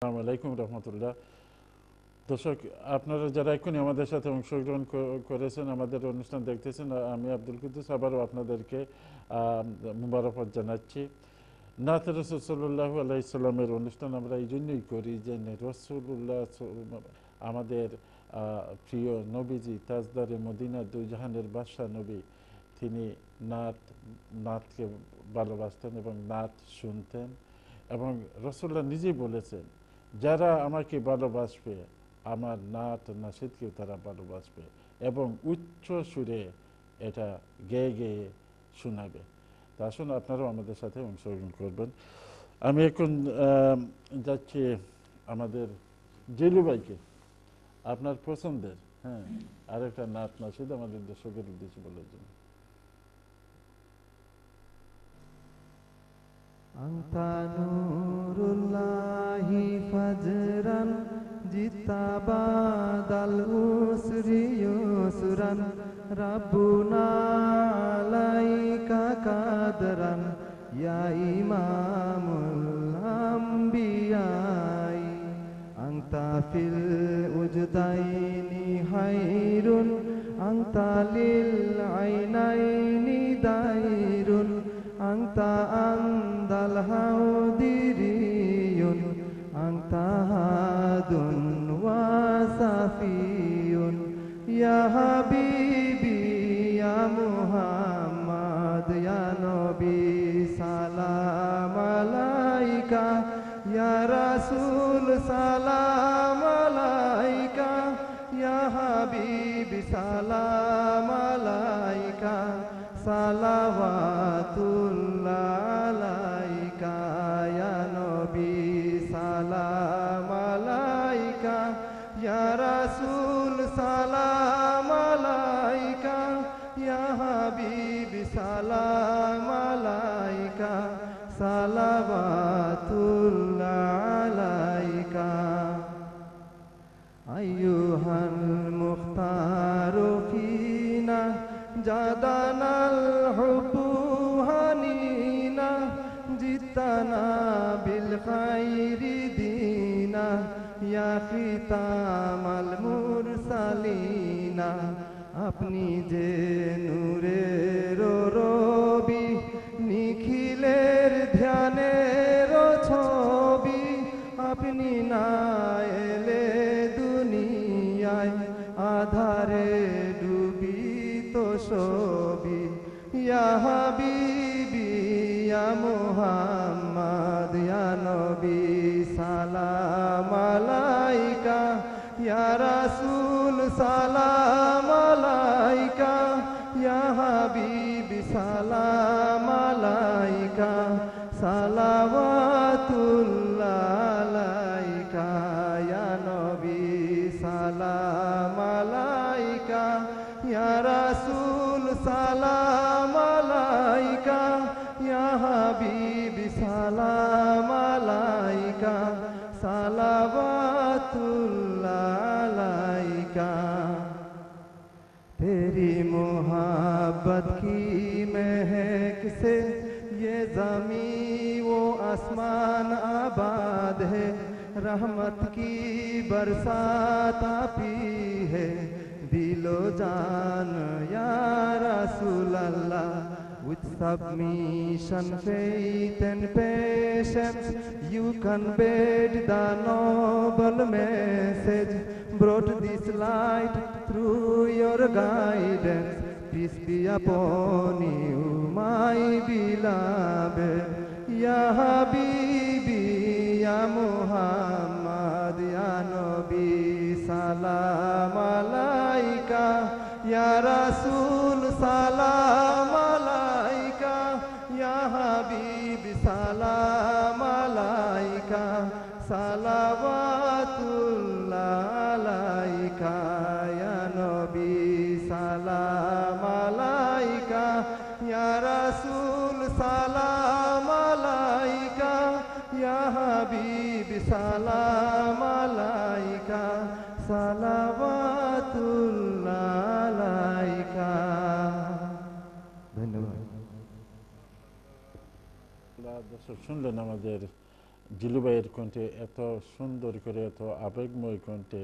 আসসালামু আলাইকুম রহমতুল্লাহ। দর্শক, আপনারা যারা এক্ষুনি আমাদের সাথে অংশগ্রহণ করেছেন, আমাদের অনুষ্ঠান দেখতেছেন, আমি আব্দুল কুদ্দুস আবারও আপনাদেরকে মুবারকবাদ জানাচ্ছি। নাত রসুল সাল্লাল্লাহু আলাইহি সাল্লামের অনুষ্ঠান আমরা এই জন্যই করি যে রসুল্লাহ আমাদের প্রিয় নবীজি, তাজদারে মদিনা, দুই জাহানের বাদশাহ নবী, তিনি নাতকে ভালোবাসতেন এবং নাত শুনতেন। এবং রসুল্লাহ নিজেই বলেছেন, যারা আমাকে ভালোবাসবে আমার নাত নাশিদকেও তারা ভালোবাসবে এবং উচ্চ সুরে এটা গেয়ে গেয়ে শোনাবে। তা আসুন আপনারাও আমাদের সাথে অংশগ্রহণ করবেন। আমি এখন যাচ্ছি আমাদের জেলু ভাইকে, আপনার পছন্দের আরেকটা নাত নাশিদ আমাদের দর্শকের উদ্দেশ্যে বলার জন্য। আনতা নূরুল্লাহি ফাজরান জিতা বাদাল উসরি ইউসরান রাব্বুনা আলাইকা কাদরান ইয়া ইমামুল আম্বিয়াই আনতা ফিল উজদাইনি হাইরুন আনতা লিল আইনাইনি দাইরুন আনতা আনদাল হাউদিরিয়ুন আনতা হাদুন ওয়া সাফিয়ুন ইয়া হাবিবি ইয়া মুহাম্মদ ইয়া নবী সালাম আলাইকা ইয়া রাসূল সালাম আলাইকা ইয়া হাবিবি সালাম আলাইকা সালাওয়াতুল্লাহ আলাইকা ইয়া নবী সালাম আলাইকা ইয়া রাসূল সালাম আলাইকা ইয়া হাবিবি সালাম আলাইকা সালাওয়াতুল্লাহ আলাইকা আইয়ুহাল মুখতারু ফিনা জাদানাল হুব্বু হানিনা জিতানা বিল খাইরি দিনা ইয়া খিতামাল মুরসালিনা আপনি যে নূরের রবি নিখিলের ধ্যানের ছবি আপনি না এলে দুনিয়ায় আধারে ছবি ইয়া হাবিবি ইয়া মুহাম্মদ ইয়া নবী সালাম আলাইকা ইয়া রাসূল সালাম আলাইকা ইয়া হাবিবি সালাম আলাইকা সালাওয়াতুল্লাহ আলাইকা ইয়া নবী সালাম আলাইকা ইয়া রাসূল সালাম আলাইকা ইয়া হাবিবি সালাম আলাইকা সালাওয়াতুল্লাহ আলাইকা तेरी मोहब्बत की महक से ये ज़मी वो आसमान आबाद है रहमत की बरसात आपी है दिलो जान या Rasul Allah with submission, faith and patience you conveyed the noble message, brought this light through your guidance. Peace be upon you, my beloved, Ya Habibi, Ya Muhammad, Ya Nabi, Salam Alaika, Ya Rasul, Salam Alaika, Ya Habibi, Salam Alaika, Salawatullah Alaika, Ya Nabi, Salam Alaika, Ya Rasul, Salam Alaika, Ya Habibi, Salam Alaika, Salawatullah Alaika. ধন্যবাদ। দর্শক শুনলেন আমাদের জিলু ভাইয়ের কণ্ঠে এত সুন্দর করে এত আবেগময় কণ্ঠে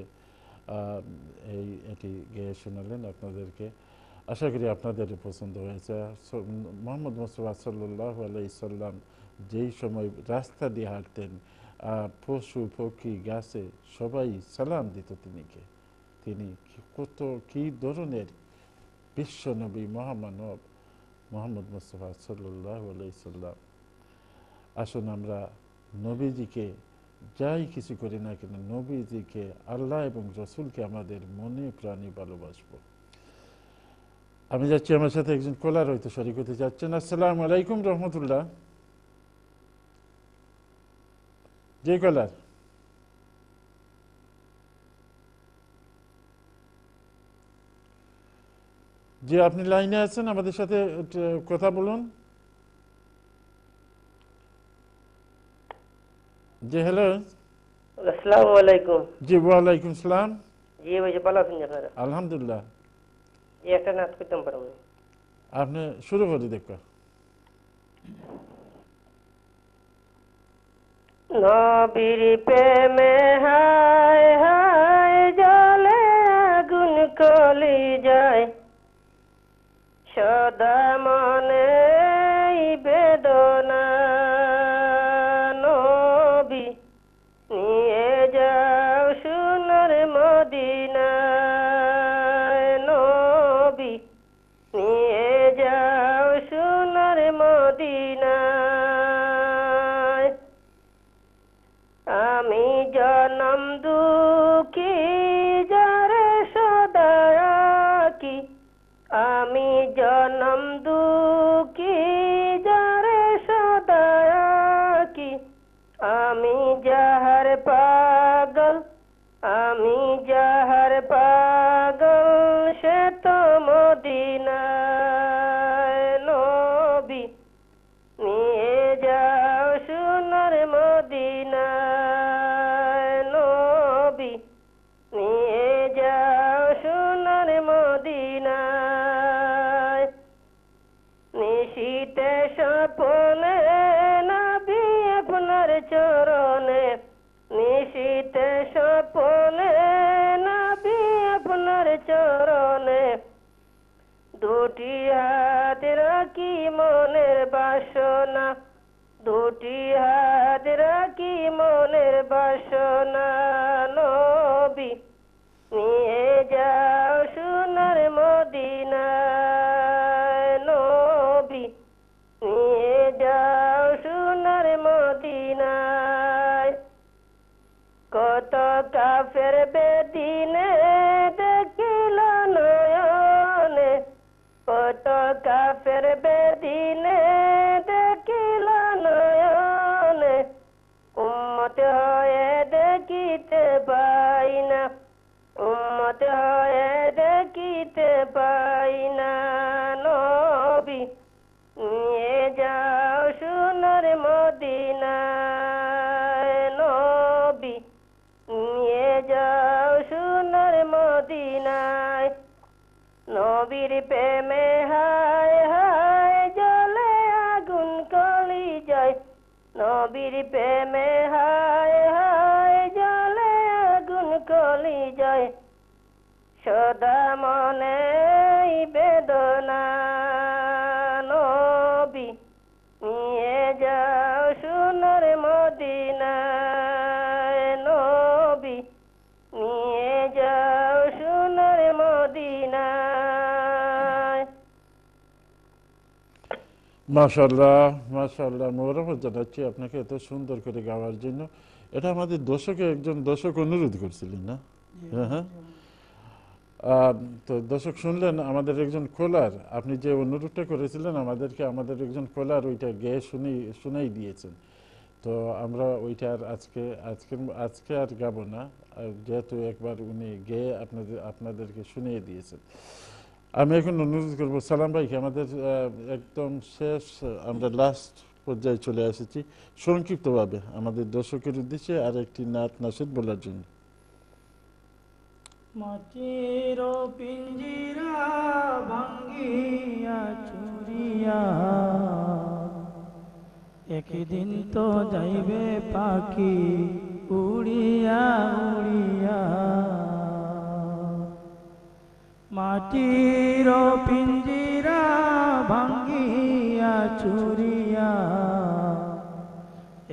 এটি গেয়ে শোনালেন আপনাদেরকে। আশা করি আপনাদের পছন্দ হয়েছে। মোহাম্মদ মুস্তাফা সাল্লাল্লাহু আলাইহি সাল্লাম যেই সময় রাস্তা দিয়ে হাঁটতেন, পশু পক্ষী গাছে সবাই সালাম দিত তিনি কত কী ধরনের বিশ্বনবী মহামানব মোহাম্মদ মুস্তাফা সাল্লাল্লাহু আলাইহি সাল্লাম। আসুন আমরা নবীজিকে যাই কিছু করি না কেন, নবীজিকে, আল্লাহ এবং রসুলকে আমাদের মনে প্রাণে ভালোবাসব। আমি যাচ্ছি, আমার সাথে একজন কলার হয়তো শরীক হতে যাচ্ছেন। আসসালামু আলাইকুম রহমতুল্লাহ। যে কলার, যে আপনি লাইনে আছেন, আমাদের সাথে কথা বলুন। জি হ্যালো, আসসালামু আলাইকুম। জি ওয়ালাইকুম সালাম। জি ভাই, ভালো আছেন আপনারা? আলহামদুলিল্লাহ। জি, একটা নাচ করতাম পারবো। আপনি শুরু করে দেখো। নবীর প্রেমে হায় হায় জ্বলে আগুন কলি যায়, সদা মনে বেদনা। নবী নিয়ে যাও সোনার মদিনায়, নবী নিয়ে যাও সোনার মদিনায়। আমি জনম দুঃখী যারে সদা কি, আমি জনম দুঃখী যারে সদা কি, আমি যাহার পাগল, আমি যাহার পাগল সে তো মদিনায়। নবী নিয়ে যাও সোনার মদিনায়, নবী নিয়ে যাও সোনার মদিনায়। নিশীতে স্বপ্নে নবী আপনার চরণে, নিশীতে স্বপ্নে নবী আপনার চরণে, দুটি হাত রাখি মনের বাসনা, দুটি হাত রাখি মনের বাসনা। নবী নিয়ে যাও সোনার মদিনায়, নবী নিয়ে যাও সোনার মদিনায়। কত কাফের বেদিনে দেখিল নয়নে, কত কাফের বেদিনে দেখিল নয়নে, উম্মত হয়ে দেখিতে পাই না, উম্মত হয়ে দেখিতে পাই না। নবী নিয়ে যাও সোনার মদিনায়, নবী নিয়ে যাও সোনার মদিনায়। নবীর প্রেমে হায় হায় জ্বলে আগুন কলি যায়, নবীর প্রেমে হায় হায় জ্বলে আগুন কলি যায়, সদা মনে বেদনা। নবী নিয়ে যাও সোনার মদিনায়, নবী নিয়ে যাও সোনার মদিনায়। মাশাআল্লাহ মাশাআল্লাহ, মোবারকবাদ জানাচ্ছি আপনাকে এত সুন্দর করে গাওয়ার জন্য। এটা আমাদের একজন দর্শক অনুরোধ করছিলেন না? হ্যাঁ হ্যাঁ। তো দর্শক শুনলেন, আমাদের একজন কলার, আপনি যে অনুরোধটা করেছিলেন আমাদেরকে, আমাদের একজন কলার ওইটা গেয়ে শুনেই দিয়েছেন। তো আমরা ওইটা আর আজকে আর গাবো না, যেহেতু একবার উনি গেয়ে আপনাদেরকে শুনিয়ে দিয়েছেন। আমি এখন অনুরোধ করবো সালাম ভাইকে, আমাদের একদম শেষ, আমরা লাস্ট পর্যায়ে চলে এসেছি, সংক্ষিপ্তভাবে আমাদের দর্শকের উদ্দেশ্যে আর একটি নাত নাসিদ বলার জন্য। মাটির পিঞ্জিরা ভাঙ্গিয়া চুরিয়া একদিন তো যাইবে পাখি উড়িয়া উড়িয়া, মাটির পিঞ্জিরা ভাঙ্গিয়া চুরিয়া,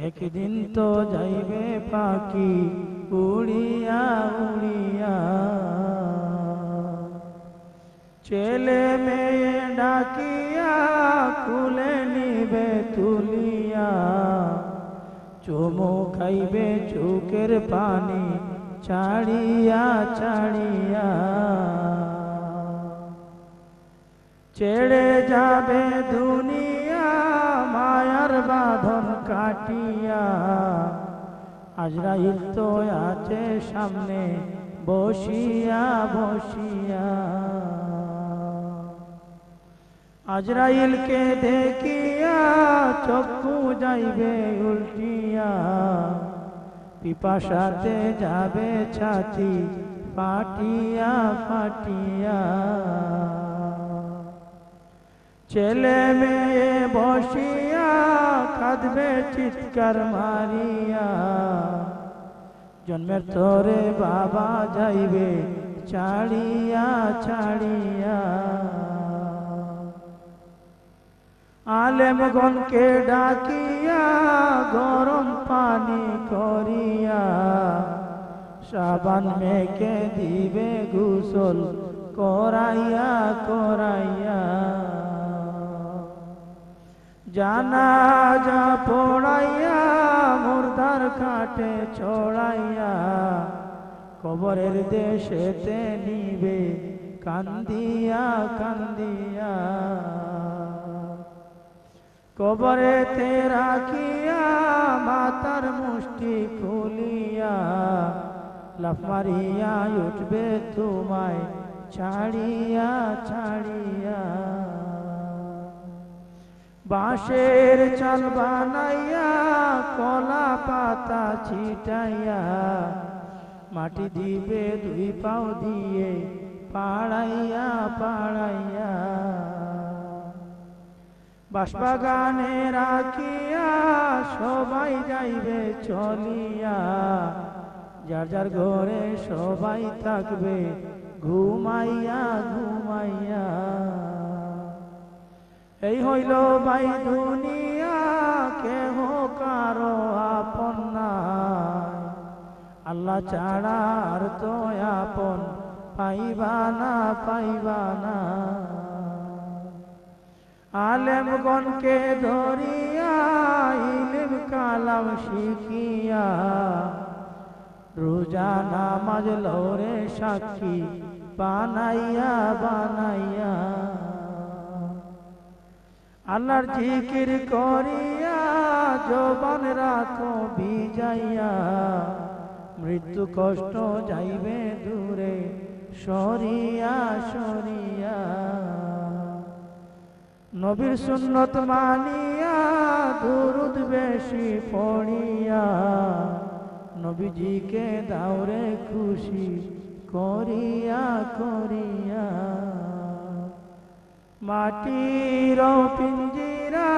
একদিন তো যাইবে পাখি উড়িয়া উড়িয়া। ছেলে মেয়ে ডাকিয়া কুলে নিবে তুলিয়া, চুমু খাইবে চোখের পানি ছাড়িয়া ছাড়িয়া। ছেড়ে যাবে দুনিয়া মায়ার বাঁধন কাটিয়া, আজরাইল তো আছে সামনে বসিয়া বসিয়া। আজরাইলকে দেখিয়া চক্ষু যাইবে উল্টিয়া, পিপাসাতে যাবে ছাতি ফাটিয়া ফাটিয়া। ছেলে মেয়ে বসিয়া কাঁদবে চিৎকার মারিয়া, জন্মের তরে বাবা যাইবে ছাড়িয়া ছাড়িয়া। আলেমগণকে ডাকিয়া গরম পানি করিয়া, সাবান মেখে দিবে গোসল করাইয়া করাইয়া। জানাজা পড়াইয়া মুর্দার খাটে ছড়াইয়া, কবরের দেশেতে নিবে কান্দিয়া কান্দিয়া। কবরেতে রাখিয়া মাতার মুষ্টি খুলিয়া, লাফ মারিয়া উঠবে তোমায় ছাড়িয়া ছাড়িয়া। বাঁশের চাল বানাইয়া কলা পাতা ছিটাইয়া, মাটি দিবে দুই পাও দিয়ে পাড়াইয়া পাড়াইয়া। বাঁশবাগানে রাখিয়া সবাই যাইবে চলিয়া, যার যার ঘরে সবাই থাকবে ঘুমাইয়া ঘুমাইয়া। এই হইল ভাই দুনিয়া, কেহ কারো আপন নাই, আল্লাহ ছাড়া আর তো আপন পাইবা না পাইবা না। আলেমগণকে ধরিয়া ইলম কালাম শিখিয়া, রোজা নামাজ লরে সাক্ষী বানাইয়া বানাইয়া। আল্লাহর জিকির করিয়া জবান রাখো বিজাইয়া, মৃত্যু কষ্ট যাইবে দূরে সরিয়া সরিয়া। নবীর সুন্নত মানিয়া দুরুদ বেশি পড়িয়া, নবীজিকে দাওরে খুশি করিয়া করিয়া। মাটির পিঞ্জিরা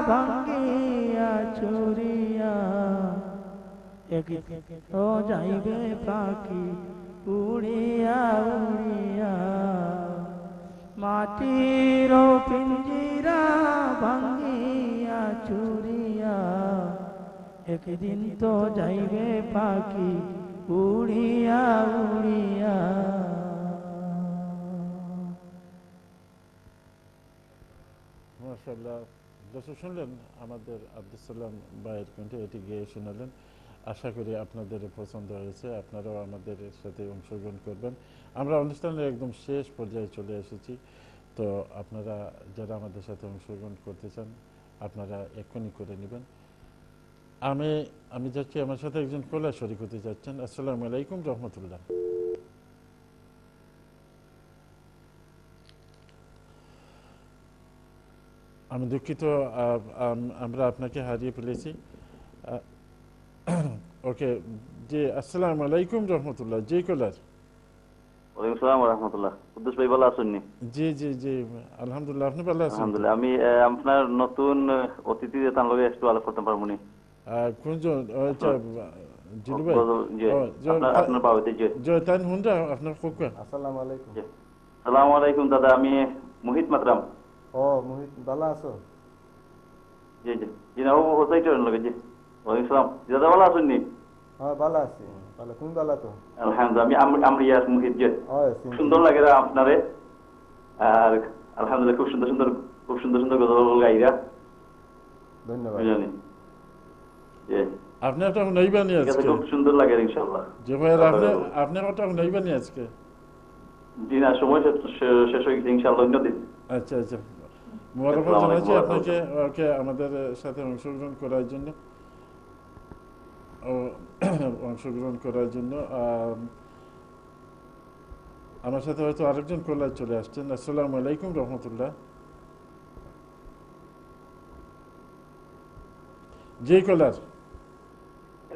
ভাঙ্গিয়া চুরিয়া, একদিন তো যাইবে পাখি উড়িয়া উড়িয়া। মাটির পিঞ্জিরা ভাঙ্গিয়া চুরিয়া, একদিন তো যাইবে পাখি উড়িয়া উড়িয়া। মাশাআল্লাহ, দর্শক শুনলেন আমাদের আব্দুল সালাম ভাইয়ের কণ্ঠে, এটি গেয়ে শোনালেন। আশা করি আপনাদের পছন্দ হয়েছে, আপনারাও আমাদের সাথে অংশগ্রহণ করবেন। আমরা অনুষ্ঠানের একদম শেষ পর্যায়ে চলে এসেছি, তো আপনারা যারা আমাদের সাথে অংশগ্রহণ করতে চান আপনারা এক্ষুনি করে নেবেন। আমি যাচ্ছি, আমার সাথে একজন কলার শরীক হতে যাচ্ছেন। আসসালামু আলাইকুম রহমতুল্লাহ। আমি দুঃখিত, আমরা আপনাকে হারিয়ে ফেলেছি। ওকে জি, আসসালামু আলাইকুম রহমতুল্লাহ। জি কলার। ওয়ালাইকুম সালাম ওয়া রাহমাতুল্লাহ। কুদ্দুস ভাই ভালো আছেন নি? জি জি জি, আলহামদুলিল্লাহ, আপনি ভালো আছেন তো? আলহামদুলিল্লাহ। আমি আপনার নতুন অতিথি যে তার লগে একটু আলাপ করতে পারবো নি? কোনজন? আচ্ছা, জিলু ভাই। জি, ও, আপনার বাবাতে জি। জয়তান হুন্ডা আপনার কোকা। আসসালামু আলাইকুম। জি। সালামু আলাইকুম দাদা, আমি মোহিত মাতরাম। ও মোহিত, ভালো আছো? জি জি জি, না ও হোসাইটের লগে জি। ওয়ালাইকুম সালাম। জি, দাদা ভালো আছেন নি? হ্যাঁ ভালো আছি, ভালো। তুমি ভালো তো? আলহামদুলিল্লাহ। আমি আমরিয়াস মোহিত জি। ও সুন্দর লাগে রা আপনারে। আর আলহামদুলিল্লাহ, খুব সুন্দর সুন্দর কথা গাইরা। ধন্যবাদ। বুঝলেন? জি। আপনি একটা হুনাইবানি ঠিক আছে, আজকে। খুব সুন্দর লাগে ইনশাআল্লাহ। জি ভাই, আপনি একটা হুনাইবানি আজকে। জি না, সময় শেষ হয়ে গেছে, ইনশাআল্লাহ অন্য দিন। আচ্ছা আচ্ছা, মোবারকবাদ আসসালামু জানাচ্ছি আলাইকুম। আপনাকে ওকে আমাদের সাথে অংশগ্রহণ করার জন্য আমার সাথে হয়তো আরেকজন কলার চলে আসছেন। আসসালামু আলাইকুম রহমতুল্লাহ। জি কলার।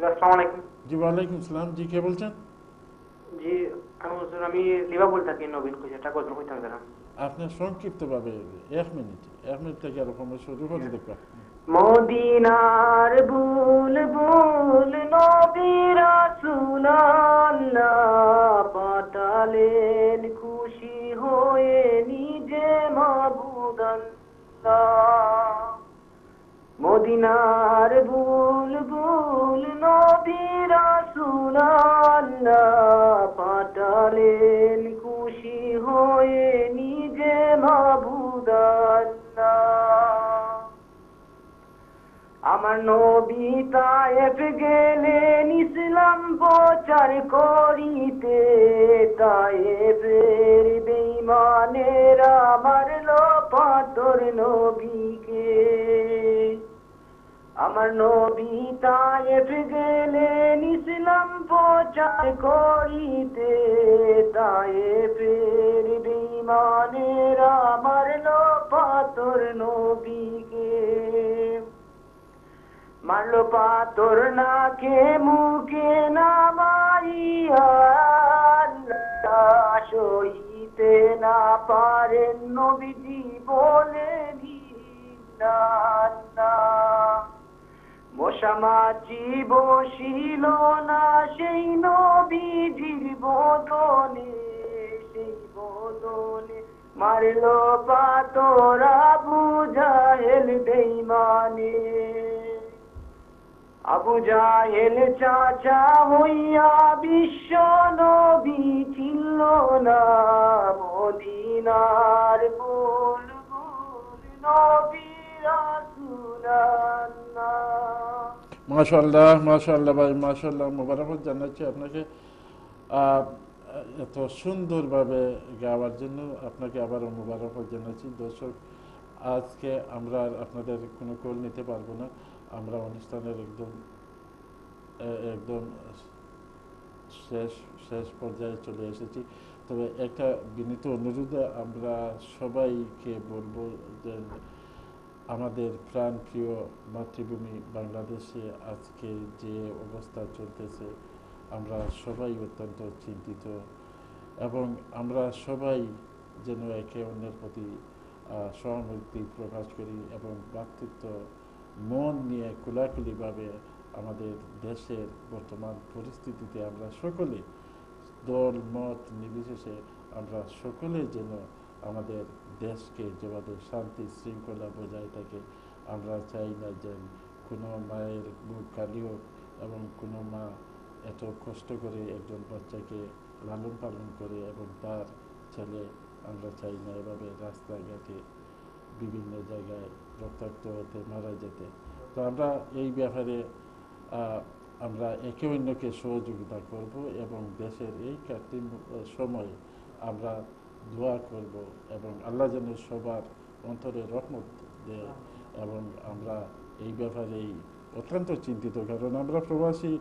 আসসালামু আলাইকুম। জি ওয়ালাইকুম সালাম। জি কে বলছেন? জি, আমি লিভারপুল থাকি, নবীন খুশি একটা গল্প কইতাম জানা। আপনার সংক্ষিপ্তভাবে 1 মিনিট থেকে এরকম শুরু করে দেখবা। মদিনার বুলবুল নবী রাসূলুল্লাহ পাঠালেন খুশি হয়ে নিজে মাবুদ আল্লাহ। মদিনার বুলবুল নবী রাসূলুল্লাহ পাঠালেন খুশি হয়ে নিজে মাবুদ আল্লাহ। আমার নবী তায়েফ গেলেন ইসলাম প্রচার করিতে, তায়েফের বেঈমানেরা মারলো পাথর নবীকে। আমার নবী তায়েফ গেলেন ইসলাম প্রচার করিতে, তায়েফের বেঈমানেরা মারলো পাথর নবীকে। মারলো পাথর নাকে মুখে নামাইয়া, আল্লাহ সহিতে না পারেন নবীজি বলেন না। মশা মাছি বসিল না সেই নবীজির বদনে, সেই বদনে মারলো পাথর আবু জাহেল বেঈমানে। আবু জাহেল চাচা হইয়া বিশ্ব নবী ছিল না, মদিনার বুলবুল নবী রাসূলুল্লাহ। মাশাআল্লাহ মাশাআল্লাহ ভাই, মাশাআল্লাহ, মোবারকবাদ জানাচ্ছি আপনাকে এত সুন্দরভাবে গাওয়ার জন্য। আপনাকে আবারও মোবারকবাদ জানাচ্ছি। দর্শক, আজকে আমরা আপনাদের কোনো কল নিতে পারবো না। আমরা অনুষ্ঠানের একদম শেষ পর্যায়ে চলে এসেছি। তবে একটা বিনীত অনুরোধে আমরা সবাইকে বলবো যে আমাদের প্রাণপ্রিয় মাতৃভূমি বাংলাদেশে আজকে যে অবস্থা চলতেছে, আমরা সবাই অত্যন্ত চিন্তিত এবং আমরা সবাই যেন একে অন্যের প্রতি সহানুভূতি প্রকাশ করি এবং ভ্রাতৃত্ব মন নিয়ে খোলাখুলিভাবে আমাদের দেশের বর্তমান পরিস্থিতিতে আমরা সকলে দল মত নির্বিশেষে আমরা সকলে যেন আমাদের দেশকে যেভাবে শান্তি শৃঙ্খলা বজায় থাকে। আমরা চাই না যে কোনো মায়ের বুক খালি হোক এবং কোনো মা এত কষ্ট করে একজন বাচ্চাকে লালন পালন করে এবং তার ছেলে, আমরা চাই না এভাবে রাস্তাঘাটে বিভিন্ন জায়গায় রক্তাক্ত হতে মারা যেতে। তো আমরা এই ব্যাপারে আমরা একে অন্যকে সহযোগিতা করব এবং দেশের এই কঠিন সময়ে আমরা দোয়া করব এবং আল্লাহ যেন সবার অন্তরে রহমত দেয়। এবং আমরা এই ব্যাপারেই অত্যন্ত চিন্তিত, কারণ আমরা প্রবাসী।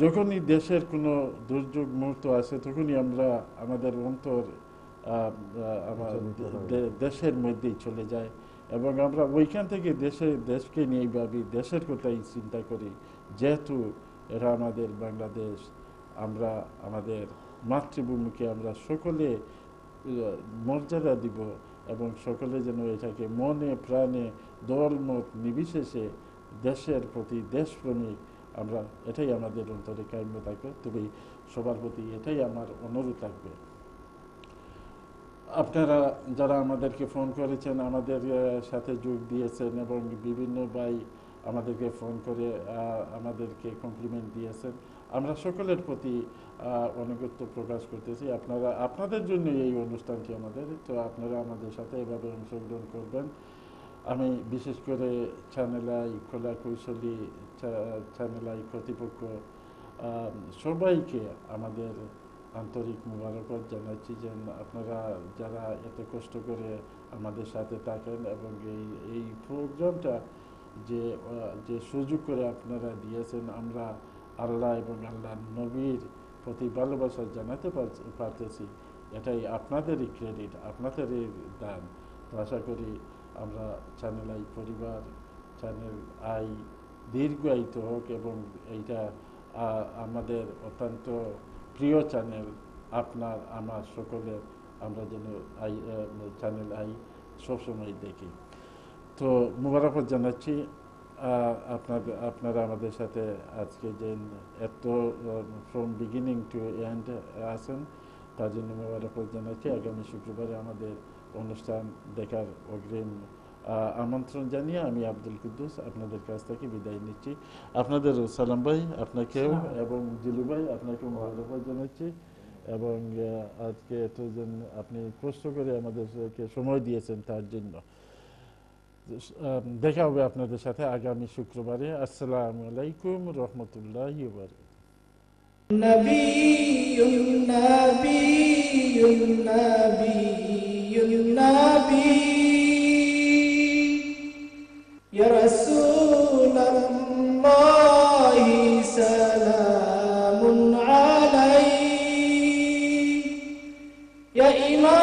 যখনই দেশের কোনো দুর্যোগ মুহূর্ত আসে তখনই আমরা আমাদের অন্তর আমার দেশের মধ্যেই চলে যায় এবং আমরা ওইখান থেকে দেশকে নিয়ে ভাবি, দেশের কথাই চিন্তা করি, যেহেতু এরা আমাদের বাংলাদেশ আমরা আমাদের মাতৃভূমিকে আমরা সকলে মর্যাদা দিব এবং সকলে যেন এটাকে মনে প্রাণে দল মত নির্বিশেষে দেশের প্রতি দেশপ্রেমিক আমরা এটাই আমাদের অন্তরে কাম্য থাকবে। তবে সবার প্রতি এটাই আমার অনুরোধ থাকবে। আপনারা যারা আমাদেরকে ফোন করেছেন, আমাদের সাথে যোগ দিয়েছেন এবং বিভিন্ন ভাই আমাদেরকে ফোন করে আমাদেরকে কমপ্লিমেন্ট দিয়েছেন, আমরা সকলের প্রতি অনুগত্য প্রকাশ করতেছি। আপনাদের জন্য এই অনুষ্ঠানটি আমাদের, তো আপনারা আমাদের সাথে এভাবে অংশগ্রহণ করবেন। আমি বিশেষ করে চ্যানেল আই, কলা কৌশলী চ্যানেল আই কর্তৃপক্ষ সবাইকে আমাদের আন্তরিক মুবারকবাদ জানাচ্ছি যে আপনারা যারা এত কষ্ট করে আমাদের সাথে থাকেন এবং এই প্রোগ্রামটা যে সুযোগ করে আপনারা দিয়েছেন, আমরা আল্লাহ এবং আল্লাহ নবীর প্রতি ভালোবাসা জানাতে পারতেছি, এটাই আপনাদেরই ক্রেডিট, আপনাদেরই দান। তো আশা করি আমরা চ্যানেল আই পরিবার, চ্যানেল আই দীর্ঘায়িত হোক এবং এইটা আমাদের অত্যন্ত প্রিয় চ্যানেল, আপনার আমার সকলের, আমরা যেন চ্যানেল আই সবসময় দেখি। তো মুবারকবাদ জানাচ্ছি আপনারা আমাদের সাথে আজকে যে এত ফ্রম বিগিনিং টু এন্ড আছেন, তার জন্য মুবারকবাদ জানাচ্ছি। আগামী শুক্রবারে আমাদের অনুষ্ঠান দেখার অগ্রিম আমন্ত্রণ জানিয়ে আমি আব্দুল কুদ্দুস আপনাদের কাছ থেকে বিদায় নিচ্ছি। আপনাদের সালাম ভাই, আপনাকেও এবং জিলু ভাই আপনাকেও মুবারকবাদ জানাচ্ছি এবং আজকে এতজন আপনি কষ্ট করে আমাদেরকে সময় দিয়েছেন তার জন্য। দেখা হবে আপনাদের সাথে আগামী শুক্রবারে। আসসালামু আলাইকুম রহমতুল্লাহি ওয়া বারাকাতুহু। নবিয়্যুন নবিয়্যুন নবিয়্যুন নবী ইয়া রাসূলুল্লাহি সালামুন আলাইহি ইয়া ইমাম